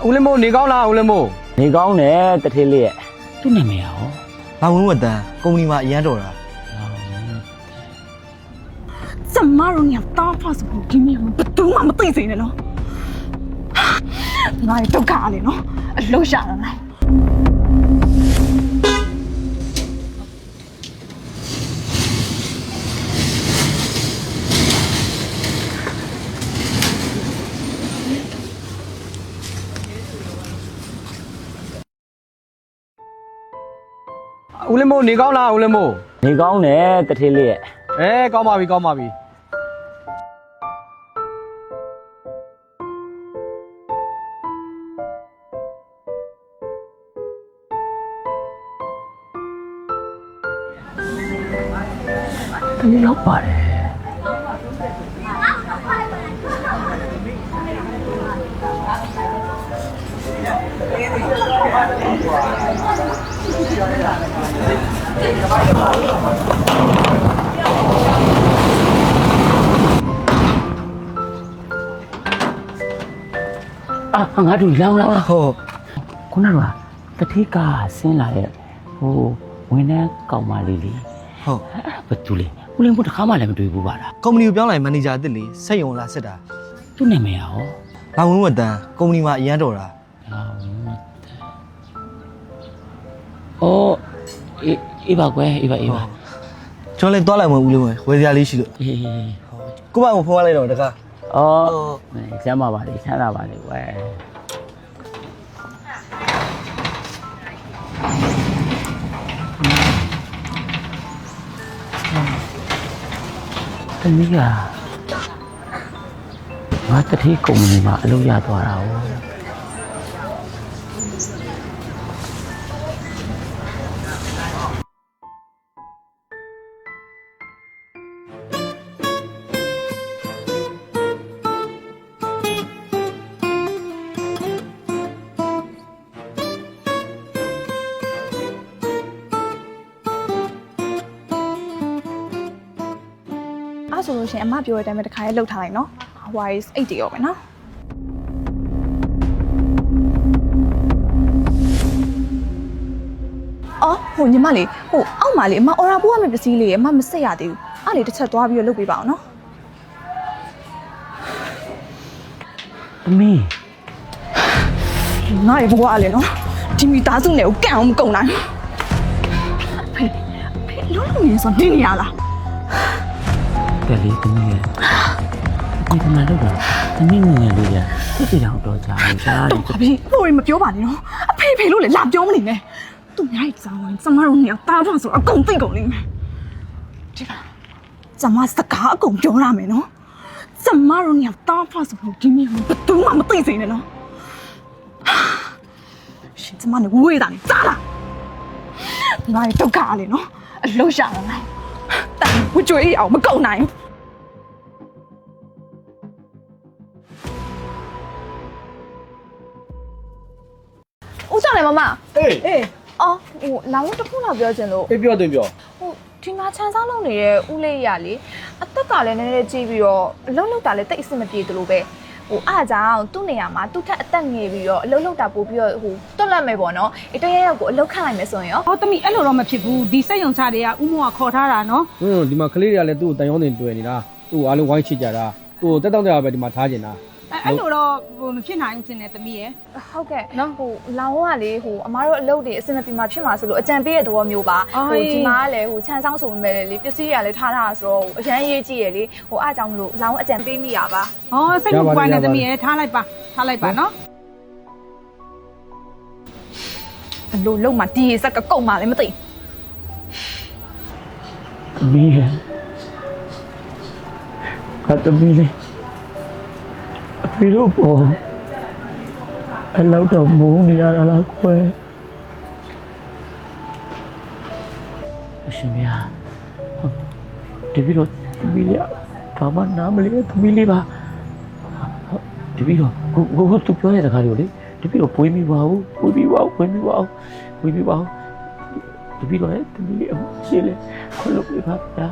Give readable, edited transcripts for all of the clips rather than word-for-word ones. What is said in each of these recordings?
ဦးလေးမို့နေကောင်းလားဦးလေးမို့နေကောင်းတယ်တထေးလေးရဲ့သူ့နာမည်ရောဘာဝင်းဝတ်တန်းကုမ္ပဏီမှာအရန်တော်တာ怎么容易打发什么给你们不懂嘛没对谁的咯？那也都干了咯，楼下了呢。ဦးလေးမို့နေကောင်းလားဦးလေးမို့နေကောင်းတယ်တထေးလေးရဲ့ကောင်းပါပြီကောင်းပါပြီဒီရောက်ပါတယ်ငါတို့လောင်းဟုတ်ခုနကတတိကဆင်းလာရဲ့ဟိုဝင်နှန်းကောင်မလေးလေးဟုတ်ဘာတူလဲဦးလင်းဘုတ်တစ်ခါမှလည်းမတွေ့ဘူးပါလားကုမ္ပဏီကိုပြောင်းလာမန်နေဂျာအစ်စ်လေးစက်ရုံလာစစ်တာသူ့နာမည်ရောဘာဝင်းဝတ်တန်းကုမ္ပဏီမှာအရန်တော်တာအေးပါကွယ်အေးပါကျွန်တော်လည်းသွားလိုက်မဦးလေးဝယ်စရာလေးရှိလို့ကိုမဖုန်းလိုက်တော့တကားကျမ်းပါပါလေချမ်းသာပါလေကွယ်တမီးကငါတတိကုမ္ပဏီမှာအလုပ်ရသွားတာ哦ဆိုလို့ရှိရင်အမပြောတဲ့အတိုင်းပဲတစ်ခါလေးလှုပ်ထားလိုက်နော်။ Wise 8တီရောပဲနော်။အော်ဟိုညီမလေးဟိုအောက်မှာလေအမအော်ရာပိုးရမယ့်ပစ္စည်းလေးအမမဆက်ရသေးဘူး။အဲ့လေတစ်ချက်သွားပြီးတော့လုပ်ပေးပါအောင်နော်။သမီးငါ့ရဲ့ဘဝကလေနော်ဒီမိသားစုနဲ့ကိုကန့်အောင်မကုန်နိုင်။ဖေလုံးလုံးနေဆိုနေရလား။ကလေးသမီးရဲ့ဒီကမှာတော့သမီးငယ်လေးရသိကြအောင်တော့ကြားတယ်ကြားတယ်။ဘာဖြစ်ဟိုမပြောပါနဲ့နော်။အဖေလို့လေလာပြောမနေနဲ့။သူများရဲ့ကြောင်းဝင်ကျမတို့နေရာတားဖို့ဆိုအကုန်သိကုန်နေမယ်။ဒီလားကျမစကားအကုန်ပြောရမယ်နော်။ကျမတို့နေရာတားဖို့ဆိုဒီမျိုးဘယ်သူမှမသိစေနဲ့နော်။ရှင်ကျမနဲ့ဝေးတာနေကြားလား။ငါရဲ့ဒုက္ခအလေနော်။အလို့ရှာလာလိုက်။တိုင်ဝကြွေးအောင်မကုန်နိုင်ဘူးဦးကြောင့်လေမမအေးအော်ဟိုလောင်းတစ်ခုလောက်ပြောချင်လို့အေးပြောတင်ပြောဟိုဒီမှာခြံစားလုပ်နေတဲ့ဦးလေးရလေအသက်ကလည်းနည်းနည်းကြီးပြီးတော့အလုံးလုံးတာလည်းတိတ်အဆင်မပြေသလိုပဲဟိုအားကြောင့်သူ့နေရာမှာသူ့ထက်အသက်ငယ်ပြီးတော့အလုံးလုံးတာပို့ပြီးတော့ဟိုတွက်လက်မယ်ပေါ့နော်အေးတရရောက်ကိုအလုံးခန့်လိုက်မယ်ဆိုရင်ရောဟောတမီအဲ့လိုတော့မဖြစ်ဘူးဒီစက်ယုံချတွေကဥမောကခေါ်ထားတာနော်ဒီမှာကလေးတွေကလည်းသူ့ကိုတန်ရုံးတင်တွေ့နေတာသူ့ကိုအားလုံးဝိုင်းချစ်ကြတာသူ့ကိုတက်တောင့်ကြပဲဒီမှာထားကျင်တာအဲ့လိုတော့ဟိုမဖြစ်နိုင်ဘူးထင်တယ်တမီရဲ့ဟုတ်ကဲ့နော်ဟိုလောင်ကလေဟိုအမားတို့အလုပ်တွေအစင်မပြေမှာဖြစ်မှာဆိုလို့အကြံပေးတဲ့သဘောမျိုးပါဟိုဒီမှာကလည်းဟိုခြံဆောင်ဆိုပေမဲ့လေပစ္စည်းတွေကလည်းထားထားဆိုတော့အရန်ရေးကြည့်ရလေဟိုအားကြောင့်မလို့လောင်အကြံပေးမိရပါဟောစိတ်မပွားနဲ့တမီရဲ့ထားလိုက်ပါနော်အလိုလုံးမှာဒီစက်ကကုတ်မှလည်းမသိတမီရဲ့တမီလေးအဖေတို့ပေါ်အလောက်တော့မုန်းနေရတာလားကွယ်အရှင်မတပီတော့တပီလေးဘာမှနားမလဲတပီလေးပါတပီတော့ကိုသူပြောတဲ့တခါလေးကိုလေတပီတော့ပွေးမိပါဘူးတပီတော့တပီတော့တပီလေးအရှိလေခလို့ပြပါဗျာ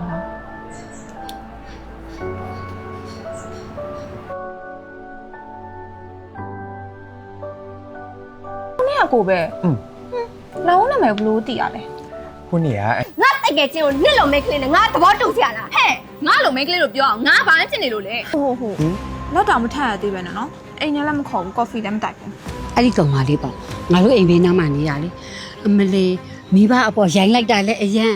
ကိုပဲလောင်းနာမည်ဘလို့သိရလဲ ခုနေရ ငါတကယ်ချင်းကိုနှစ်လုံးမဲကလေးနဲ့ငါသဘောတူစရာလား ဟဲ့ငါလိုမိန်းကလေးတို့ပြောအောင်ငါဘာနဲ့ဖြစ်နေလို့လဲဟုတ်လောက်တောင်မထက်ရသေးပဲနော်အိမ်နဲ့လည်းမခေါ်ဘူးကော်ဖီလည်းမတိုက်ဘူး အဲ့ဒီကောင်မလေးပေါ့ငါတို့အိမ်ဘေးနားမှာနေရလေအမလေးမိဘအပေါ်ရိုင်းလိုက်တာလဲအရန်